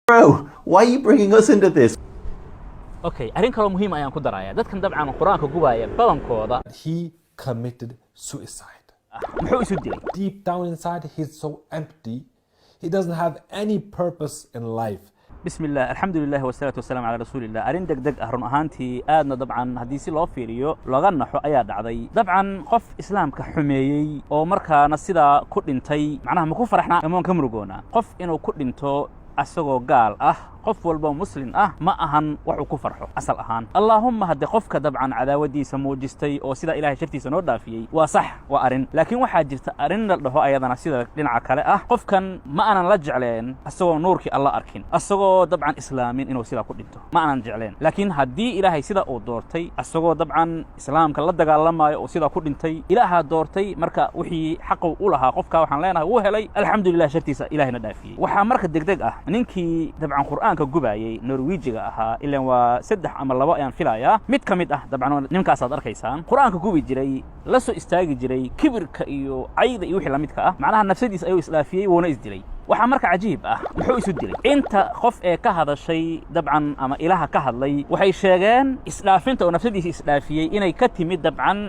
Bro, why are you bringing us into this? Okay, arrin kale oo muhiim ayaan ku darayaa. Dadkan dabcan Quraanka gubaya badankooda He committed suicide. muxuu isu dilay? Deep down inside, he's so empty. He doesn't have any purpose in life. بسم الله الحمد لله والصلاة والسلام على رسول الله أرين دق رun ahaantii aadna dabcan haddii si loo fiiriyo laga naxo ayaa dhacday dabcan qof islaamka xumeeyey oo markaana sidaa ku dhintay macnaha ma ku faraxnaa ama ka murugoona qof inuu ku dhinto asagoo gaal ah qof walba muslim ah ma ahan wax uu ku farxo asal ahaan allahumma hadde qofka dabcan cadaawadiisa muujistay oo sida ilaahay shartiisa noo dhaafiyay waa sax waa arin laakiin waxaa jirta arin la dhaho ayadana sida dhinaca kale ah qofkan ma aanan la jecleen asagoo nuurkii alla arkin asagoo dabcan islaamin inuu sida ku dhinto ma aanan jecleen laakiin haddii ilaahay sida uu doortay asagoo dabcan islaamka la dagaalamayo oo sida ku dhintay ilaaha doortay marka wixii xaq u lahaa qofka waxaan leenahay uu helay alxamdulillah shartiisa ilaahayna dhaafiyay waxaa marka degdeg ah ninkii dabcan quraanka gubayay norwijiga ahaa ilaan waa 3 ama 2 ayaan filayaa mid kamid ah dabcan ninkaas aad arkaysaan quraanka gubi jiray la soo istaagi jiray kibirka iyo cayda iyo wixii la midka ah macnaha nafsadiisa ayuu islaafiyay woona isdilay waxa marka cajiib ah muxuu isu dilay inta qof ee ka hadashay dabcan ama ilaaha ka hadlay waxay sheegeen islaafinta oo nafsadiisa islaafiyay inay ka timid dabcan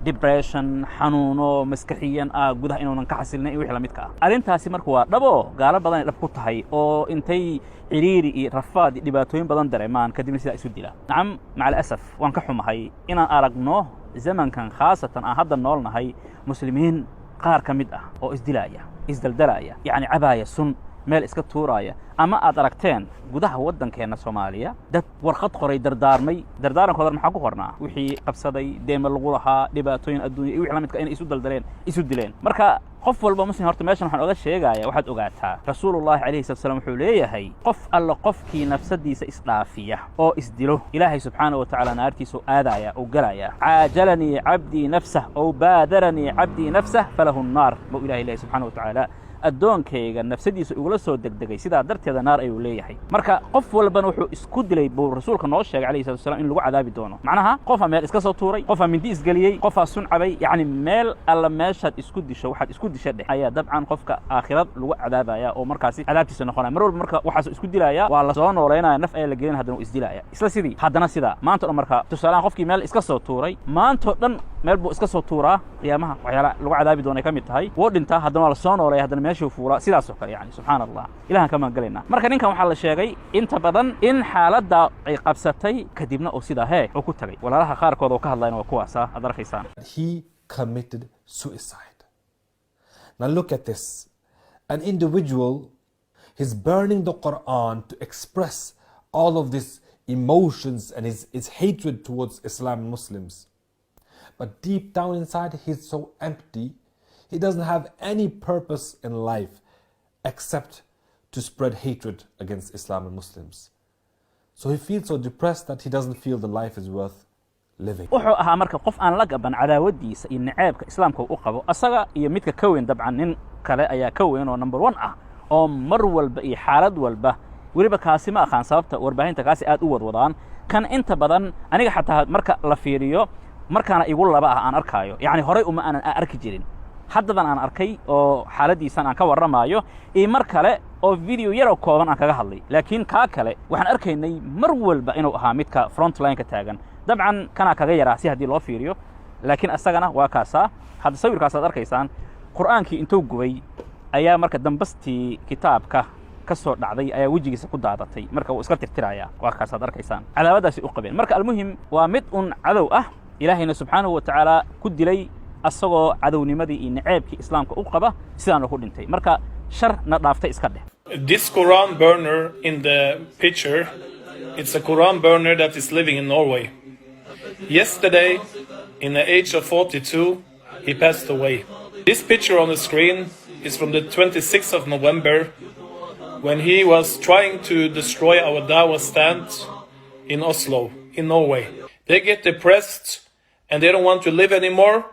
depression xanuuno maskaxiyan gudaha inuu ka xasilnay wixii la midka ah arintaasi marka waa dhabo gaalo badan ay dhab ku tahay oo intay ciriiri iyo rafaad dhibaatooyin badan dareemaan kadibna sida isu dila nacam macal asaf waan ka xumahay inaan aragno zamankan khaasatan aan hadda noolnahay muslimiin qaar ka mid ah oo isdilaya isdaldalaya yani cabaaya sun meel iska tuuraya ama aad aragteen gudaha wadankeena Soomaaliya dad warqad qoray dardaarankooda maxaa ku qornaa wixii qabsaday deema lagu lahaa dhibaatooyin adduunyo iyo wixii la midka in isu dileen marka qof walba muslim horta meeshan waxaan oga sheegayaa waxaad ogaataa rasuulullaahi calayhi salaam wuxuu leeyahay qof alla qofkii nafsadiisa isdhaafiya oo isdilo ilaahay subxaanahu wa ta'aala naartiisa aadaya oo galaya caajalani cabdi nafsah oo baadarani cabdi nafsah falahu an-nar ma ilaahay subxaanahu wa ta'aala adoonkayga nafsadiisa ugula soo degdegay sida darteeda naar ayuu leeyahay marka qof walban wuxuu isku dilay buu rasuulka noo sheegay calayhi salaam in lagu cadaabi doono macnaha qofa meel iska soo tuuray qofa mindi isgaliyay qofa sun cabay yani meel alla meeshaad isku disho waxaad isku disha dhex ayaa dabcan qofka aakhirad lagu cadaabaya oo markaasi cadaabtiisa noqonaya mar walba marka waxaas isku dilaya waa la soo nooleynaya naf ay la gelin hadana isdilaya isla sidii hadana sida maanta marka tusaalaan qofkii meel iska soo tuuray maanta dhan meel buu iska soo tuuraa qiyaamaha waxyaala lagu cadaabi doono ka mid tahay woo dhinta hadana la soo nooleeya hadana meesha fuula sidaas oo kale yani subhanallah ilaahan kama galayna marka ninkan waxa la sheegay inta badan in xaaladda ay qabsatay kadibna oo sida oo ku tagay walaalaha qaarkood oo ka hadlayna waa kuwaas aad arkaysaan He committed suicide. Now look at this. An individual is burning the Quran to express all of these emotions and his hatred towards Islam and Muslims. But deep down inside, he's so empty. He doesn't have any purpose in life except to spread hatred against Islam and Muslims. So he feels so depressed that he doesn't feel the life is worth living. wuxuu ahaa marka qof aan la gaban cadaawadiisa iyo naceebka islaamka uu qabo asaga iyo midka ka weyn dabcan nin kale ayaa ka weyn oo number 1 ah oo mar walba iyo xaalad walba waliba kaasi ma aqaan sababta warbaahinta kaasi aad u wadwadaan kan inta badan aniga xataa marka la fiiriyo markaana igu laba ah aan arkaayo yani horay uma aanan arki jirin haddadan aan arkay oo xaaladiisan aan ka warramayo iyo mar kale oo video yar oo kooban aan kaga hadlay laakiin ka kale waxaan arkaynay mar walba inuu ahaa midka front line ka taagan dabcan kana kaga yaraa si hadii loo fiiriyo laakiin asagana waa kaasa hadda sawirkaas aad arkaysaan quraankii intuu gubay ayaa marka dambastii kitaabka ka soo dhacday ayaa wajigiisa ku daadatay marka uu iska tirtiraya waa kaas aad arkaysaan cadaawadaasi u qabeen marka almuhim waa mid un cadow ah ilaahayna subxaanahu wa ta'aala ku dilay asagoo cadownimadii iyo naceebkii islaamka u qaba sidaan ku dhintay marka shar na dhaaftay iska dheh This Quran burner in the picture, it's a Quran burner that is living in Norway. Yesterday, in the age of 42, he passed away. This picture on the screen is from the 26th of November, when he was trying to destroy our Dawah stand in Oslo, in Norway. They get depressed and they don't want to live anymore,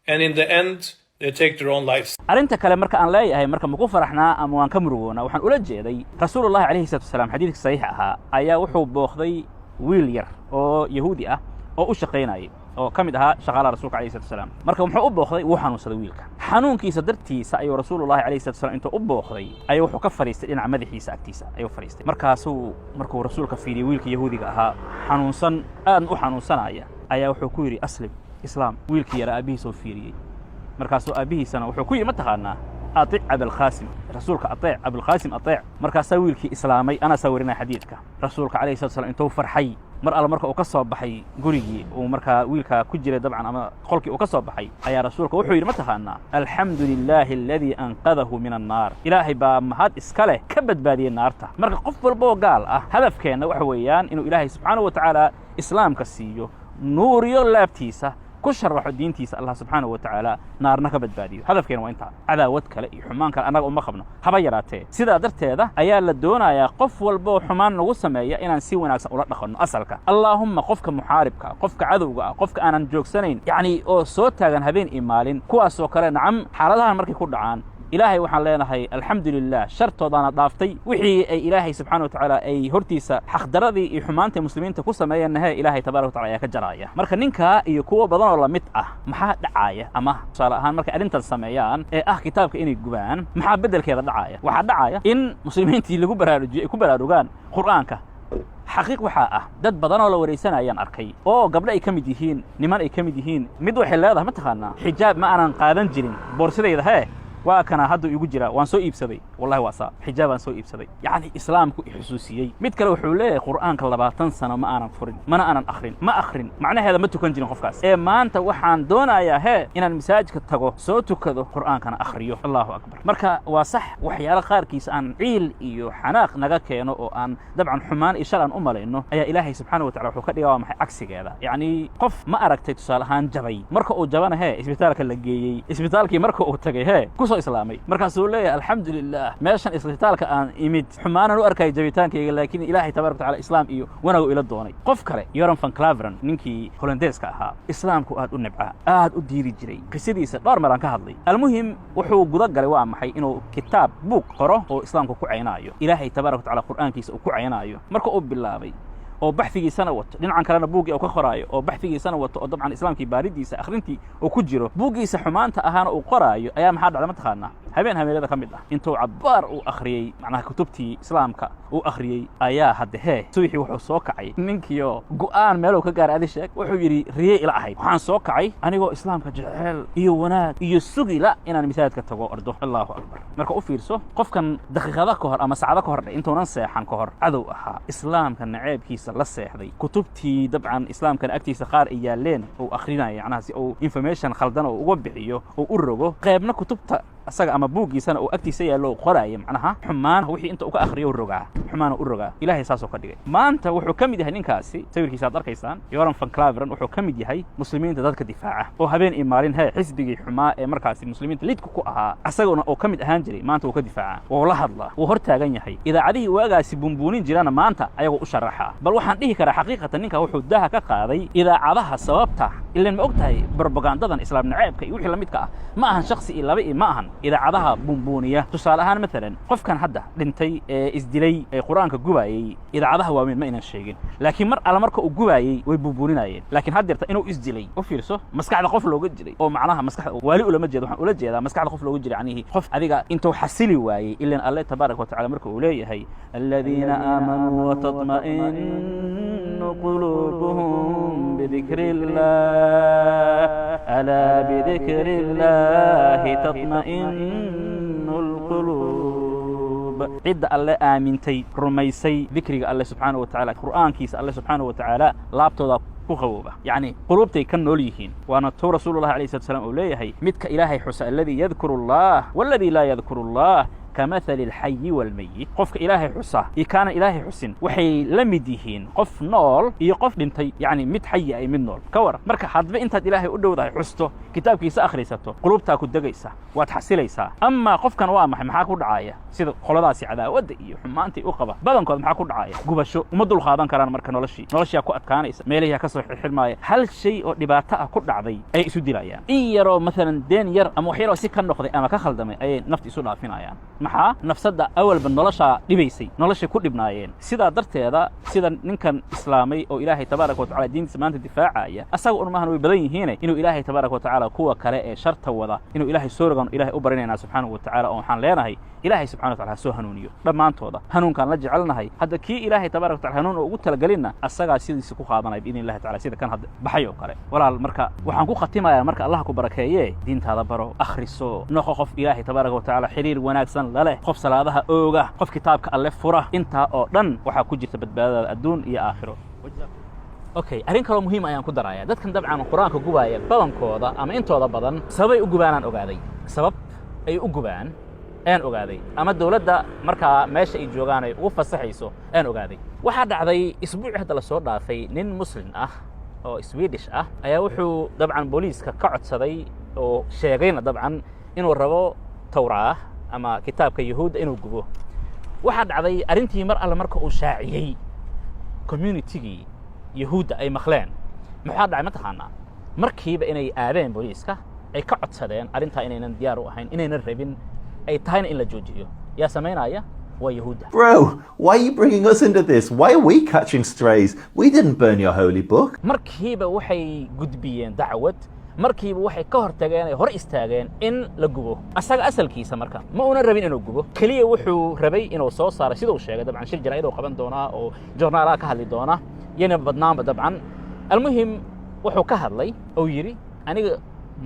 and in the end, they take their own lives. arinta kale marka aan leeyahay marka ma ku faraxnaa ama waan ka murugoona waxaan ula jeeday rasuulullaahi calayhi salaam xadiidka saxiix ahaa ayaa wuxuu booqday wiil yar oo yahuudi ah oo u shaqeynayay oo kamid ahaa shaqaalaha rasuulka calayhi salaatu wasalaam marka wuxuu u booqday wuu xanuunsaday wiilka xanuunkiisa dartiisa ayuu rasuulullaahi calayhi salaatu wasalaam intuu u booqday ayuu wuxuu ka fariistay dhinaca madaxiisa agtiisa ayuu fariistay markuu rasuulka fiiriyay wiilka yahuudiga ahaa xanuunsan aad u xanuunsanaya ayaa wuxuu ku yiri aslim islaam wiilkii yara aabihiisa oo fiiriyay markaasuu aabihiisana wuxuu ku yiri ma taqaanaa أطيع أبي القاسم رسولك أطيع أبي القاسم أطيع مركا سويلك إسلامي أنا سورينا حديثك رسولك عليه الصلاة والسلام أنتو فرحي مرأة مركا أكسب بحي قريجي ومركا ويلكا كجري طبعا أما خلقي أكسب بحي أيا رسولك وحوي متهانا الحمد لله الذي أنقذه من النار إلهي بامهات إسكاله كبد بادي النار تا مركا قفل بو قال هدف كان وحويان إنه إلهي سبحانه وتعالى إسلام كسيو نور يلابتيسه كشرح دينتيس الله سبحانه وتعالى نارنا كبدباديو هدف كان وانت عداوت كلا حمان كان انا ما خبنا هبا يراتee sida darteeda ayaa la doonayaa qof walba xumaan lagu sameeyo inaan si wanaagsan ula dhaqano asalka allahumma qofka muxaaribka qofka cadowga qofka aanan joogsanayn yaani oo soo taagan habeen imaalin kuwaas oo kale nacam xaaladahan markay ku dhacaan إلهي وحن لينهي الحمد لله شرط ودانا ضافتي وحي أي إلهي سبحانه وتعالى أي هرتيسا حق درادي حمانة المسلمين تكوسا ما ينهي إلهي تبارك وتعالى يكجرايا مركا نينكا يكوى بدن ولا متأة محا دعاية أما صالحان مركا أرنتا السميان كتابك إني قبان محا بدل كذا دعاية وحا دعاية إن مسلمين تيلقوا براروغان قرآنك حقيق وحاء dad badan oo la wareysanayaan arkay oo gabdho ay kamid yihiin niman ay kamid yihiin mid waxay leedahay ma taqaanaa xijaab ma aanan qaadan jirin boorsadayda وكان هذا يجرى وان سو إبسدي والله واسع حجابا سو إبسدي يعني إسلام حسوسية مثل لو حوله قرآن كلباتن سنة ما أنا فرن ما أنا أخرين ما أخرين معنى هذا ما تكون جن خفكاس ما أنت وحان دونا يا هي إن المساج كتجو صوت كذا قرآن كان أخريه الله أكبر مركا وصح وحيال خير كيس أن عيل إيو حناق نجاك إنه أن طبعا حمان إشارة أمله إنه يا إلهي سبحانه وتعالى وحكي يوم عكس كذا يعني قف ما أركت تسالهان جبي مركا أو جبانه هي إسبيتالك اللي جي إسبيتالك مركا أو تجي هي إسلامي مركز لي الحمد لله ماشان إسلامك أن إمد حمانا لو أركي جبيتانك لكن إلهي تبارك وتعالى إسلام إيو وانا إلى الدوني قف كره يورن فان كلافرن نينكي هولنديس كاها إسلامك آد النبعة آد أديري جري كسيديس دار مران كهضلي المهم وحو قدق قالوا محي إنه كتاب بوك قره أو إسلامك كعينايو إلهي تبارك وتعالى قرآن كيس كعينايو مركو بالله بي oo baxfigi sanawat dhinacan kalena buugi oo ka qoraayo oo baxfigi sanawat oo dabcan islaamkii baaridiisa akhrintii oo ku jiro buugiisa xumaanta ahaana uu qoraayo ayaa maxaa dhacday ma taqaana habeenada kamid ah intuu cabbaar uu akhriyay macnaha kutubtii islaamka uu akhriyay ayaa hadda suuxii wuxuu soo kacay ninkiyo go'aan meel uu ka gaaray adi sheeg wuxuu yiri riyay ila ahayd waxaan soo kacay anigoo islaamka jecel iyo wanaag iyo sugila inaan misaajidka tago ardo Allahu akbar marka u fiirso qofkan daqiiqada ka hor ama saacada ka hor intuunan seexan ka hor cadow ahaa islaamka naceebkiisa la seexday kutubtii dabcan islaamkan agtiisa qaar ay yaaleen oo akhrinaya macnaha si uu information khaldan oo uga bixiyo oo u rogo qaybna kutubta asaga ama buugiisana oo agtiisa yaalo qoraayo macnaha xumaan wixii inta uu ka akhriyo rogaa xumaan u rogaa ilaahay saasoo ka dhigay maanta wuxuu kamid yahay ninkaasi sawirkiisa aad arkaysaan Joran van Claveren wuxuu kamid yahay muslimiinta dadka difaaca oo habeen iyo maalin xisbigii xumaa ee markaasi muslimiinta lidku ku ahaa asaguna oo kamid ahaan jiray maanta uu ka difaaca oo la hadla oo hor taagan yahay idaacadii waagaasi bumbuunin jirana maanta ayagoo u sharaxa bal waxaan dhihi karaa xaqiiqatan ninka wuxuu daha ka qaaday idaacadaha sababta ilaan ma ogtahay propagandadan islaam naceebka iyo wixii la midka ah ma ahan shakhsi iyo laba ma ahan idaacadaha bumbuuniya tusaale ahaan مثلا qofkan hadda dhintay ee isdilay ee quraanka gubayay idaacadaha waaweyn ma inaan sheegin laakiin mar alla marka uu gubayay way bumbuuninayeen laakiin hadda inuu isdilay u fiirso maskaxda qof looga jiray oo macnaha maskaxda wali ulama jeedo waxaan ula jeedaa maskaxda qof looga jiray anihi qof adiga intuu xasili waayay ilaa Allah tabaaraka wa taala marka uu leeyahay alladina aamanu wa tatma'innu qulubuhum bidhikrillah ala bidhikrillah تطمئن القلوب عد الله آمنتي رميسي ذكرك الله سبحانه وتعالى قرآن كيس الله سبحانه وتعالى لابتوضا كخوبة يعني قلوبتي كنوليهين وانا تو رسول الله عليه الصلاة والسلام أوليه متك إلهي حسى الذي يذكر الله والذي لا يذكر الله كمثل الحي والميت قف إلهي حسا كان إلهي حسن وحي لمديهين قف نول يقف دنتي يعني مت حي أي من نول كور مركا حد أنت إلهي أدو ذا حسته كتاب كيسا أخريسته قلوبتا كدقيسا واتحسليسا أما قف كان وامح محاكو دعاية سيد خلداسي عدا ودئي حمانتي أقبة بدن كود محاكو دعاية قبشو ومدو الخاضان كران مركا نولشي أكو أتكانيسا ميليها كسو حلماية هل شيء دباتا كود دعضي أي إسو دلايان إن يرو مثلا دين ير أما وحيرو سيكا نقضي أما كخلدمي أي نفت إسو لافين maxaa nafsada awalba nolosha dhibaysay nolosha ku dhibnaayeen sidaa darteeda sida ninkan islaamay oo ilaahay tabaaraka wa tacaala diintiisa maanta difaacaya asaga maahan way badan yihiin inuu ilaahay tabaaraka wa tacaala kuwa kale ee sharta wada inuu ilaahay soo rogan ilaahay u barinayna subxaanahu wa tacaala oo waxaan leenahay ilaahay subxaanahu wa tacaala soo hanuuniyo dhammaantooda hanuunkaan la jecelnahay hadda kii ilaahay tabaaraka wa tacaala hanuun ugu talagelinna asagaa sidiisa ku qaadanaya biidni illahi tacaala sida kan hadda baxay oo kale walaal marka waxaan ku khatimayaa marka allah ku barakeeye diintaada baro akhriso noqo qof ilaahay tabaaraka wa tacaala xiriir wanaagsan la leh qof salaadaha ooga qof kitaabka alle fura intaa oo dhan waxaa ku jirta badbaadada adduun iyo aakhiro okay arrin kale muhiim ayaan ku darayaa dadkan dabcan quraanka gubaya badankooda ama intooda badan sabay u gubaanaan ogaaday sabab ay u gubaan aan ogaaday ama dawladda marka meesha ay joogaan ay ugu fasaxayso aan ogaaday waxa dhacday isbuuc hadda la soo dhaafay nin muslim ah oo Swedish ah ayaa wuxuu dabcan booliiska ka codsaday oo sheegayna dabcan inuu rabo tawraah ama kitaabka yahuud inuu gubo waxa dhacday arintii mar alla marka uu shaaciyay community yahuudda ay maqleen maxaa dhacay mataqaanaa markiiba inay aadeen booliiska ay ka codsadeen arintaa inaynan diyaar u ahayn inaynan rabin ay tahayna in la joojiyo yaa samaynaya waa yahuudda Bro, why are you bringing us into this? Why are we catching strays? We didn't burn your holy book. markiiba waxay gudbiyeen dacwad markiiba waxay ka hortageen ay hor istaageen in la gubo asaga asalkiisa marka ma una rabin inuu gubo kaliya wuxuu rabay inuu soo saaro sida uu sheegay dabcan shir jaraa'id oo qaban doona oo journal ka hadli doona yana badnaanba dabcan almuhim wuxuu ka hadlay oo yiri aniga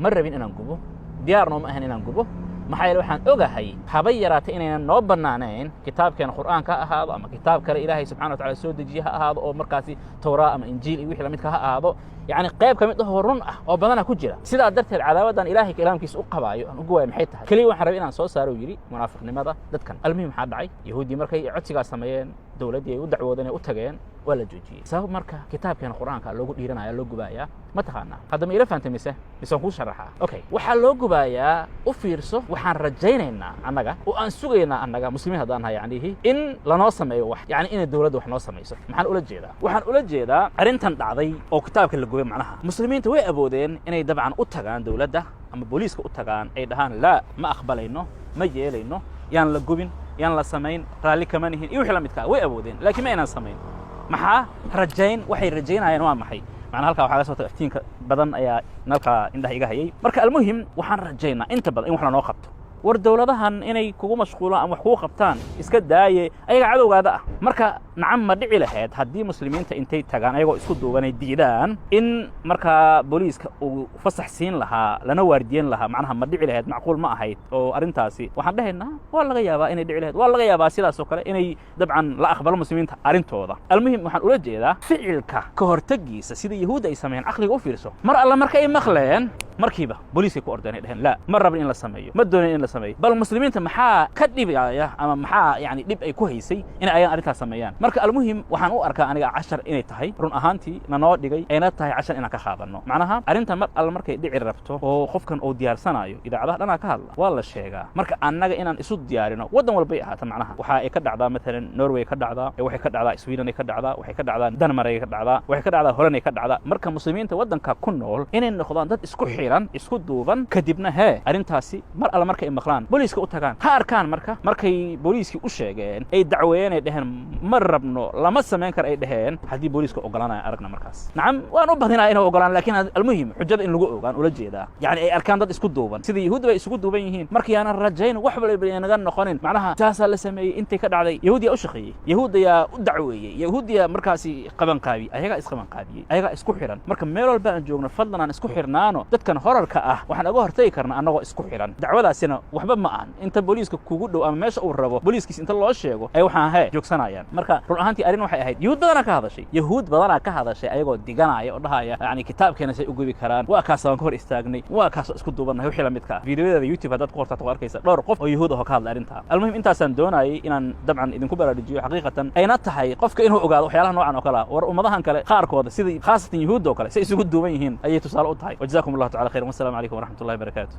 ma rabin inaan gubo diyaarna ma ahan inaan gubo maxaa yeelay waxaan ogahay haba yaraatay inaynan noo bannaanayn kitaabkeena qur'aanka ha ahaado ama kitaab kale ilaahay subxaanahu wa tacaala soo dejiye ha ahaado oo markaasi tawraa ama injiil iyo wixii la midka ha ahaado يعني قيب كميد هو رن أو بدنا كجرا سيدا درت العداوة دان إلهي كلام كيس أقبايو أنا جوا محيطها كلي واحد ربنا نصو صاروا يري منافق لماذا دت كان المهم حد عي يهودي مركي عتيقة سمين دولة دي ودعوة دنيا وتجين ولا جوجي سبب مركا كتاب كان القرآن كان لوجو إيران على لوجو بايا ما تخاننا هذا ما يعرف أنت مسه بس نقول شرحها أوكي وحال لوجو بايا وفيرسو وحن رجينا عنك وأنسوينا عنك مسلمين هذا يعني هي إن لناصم أي واحد يعني إن الدولة وحنا ناصم يسوع محن أولد جيدا وحن أولد جيدا أرنتن دعضي أو كتاب كان لوجو معناها مسلمين توي أبودين إن يدبعن أتجان دولة ده أما بوليس أتجان أي دهان لا ما أقبلينه ما جيلينه يعني لجوبين يعني لسمين رالي كمان هي يوحلا متكا وي أبودين لكن ما ينسمين maxaa rajayn waxay rajaynayaan waa maxay macna halka waxa laga soo tagtiin badan ayaa nalka indaha iga hayay marka almuhim waxaan rajaynaa inta badan in wax la noo qabto war dawladahan inay kugu mashquulaan ama wax ku qabtaan iska daaye ayaga cadowgaada ah marka nacam ma dhici lahayd haddii muslimiinta intay tagaan ayagoo isku duubanay diidaan in marka booliiska uu fasax siin lahaa lana waardiyen lahaa macnaha ma dhici lahayd macquul ma ahayd oo arintaasi waxaan dhahaynaa waa laga yaabaa inay dhici lahayd waa laga yaabaa sidaas oo kale inay dabcan la aqbalo muslimiinta arintooda almuhim waxaan ula jeedaa ficilka ka hortagiisa sida yahuud ay sameeyeen aqliga u fiirso mar alla marka ay maqleen markiiba booliiska ku ordeenay dhahan la ma rabin in la sameeyo ma doonin in la sameeyo bal muslimiinta maxaa ka dhibaya ama maxaa yani dhib ay ku haysay in ay arintaas sameeyaan marka almuhim waxaan u arkaa aniga 10 inay tahay run ahaantii noo dhigay ayna tahay 10 inaan ka qaadano macnaha arintan mar alla markay dhici rabto oo qofkan uu diyaarsanayo idaacadaha dhana ka hadla waa la sheegaa marka annaga inaan isu diyaarino wadan walba ay ahaato macnaha waxa ay ka dhacdaa mesela Norway ka dhacdaa waxay ka dhacdaa Sweden ay ka dhacdaa waxay ka dhacdaa Denmark ay ka dhacdaa waxay ka dhacdaa Holland ay ka dhacdaa marka muslimiinta wadanka ku nool inay noqdaan dad isku xiran isku duuban kadibna arintaasi mar alla markay maqlaan booliiska u tagaan ha arkaan markay booliiskii u sheegeen ay dacweeyeen ay dhaheen ma rabno lama sameyn kar ay dhaheen haddii booliiska ogolanaya aragna markaas nacam waan u badinaa inay ogolaan laakiin almuhim xujada in lagu ogaan ula jeedaa yani ay arkaan dad isku duuban sida yahuud bay isugu duuban yihiin markii aan rajayn wax walba ay naga noqonin macnaha taasa la sameeyay intay ka dhacday yahuudiya u shaqeeyay yahuudiya u dacweeyay yahuudiya markaasi qaban qaabi ayaga isqaban qaabiyay ayaga isku xiran marka meel walba aan joogno fadlan aan isku xirnaano dadkan horarka ah waxaan uga hortagi karnaa anagoo isku xiran dacwadaasina waxba ma aan inta booliiska kugu dhow ama meesha uu rabo booliiskiis inta loo sheego ay waxaan joogsanayaan marka run ahaantii arin waxay ahayd yahuud badana ka hadashay ayagoo diganaya oo dhahaya yani kitaabkeena say u gubi karaan waa kaas aan ka hor istaagnay waa kaas isku duubanahay wixii la midka fiidiyoda YouTube hadaad ku qortaad ku arkaysa dhowr qof oo yahuud ah ka hadla arinta almuhim intaasaan doonayay inaan dabcan idinku baraarujiyo xaqiiqatan ayna tahay qofka inuu ogaado waxyaalaha noocan oo kale war ummadahan kale qaarkooda sida khaasatan yahuud oo kale say isugu duuban yihiin ayay tusaale u tahay wajazaakumullahu ta'ala khayran wassalamu alaykum wa rahmatullahi wa barakatuh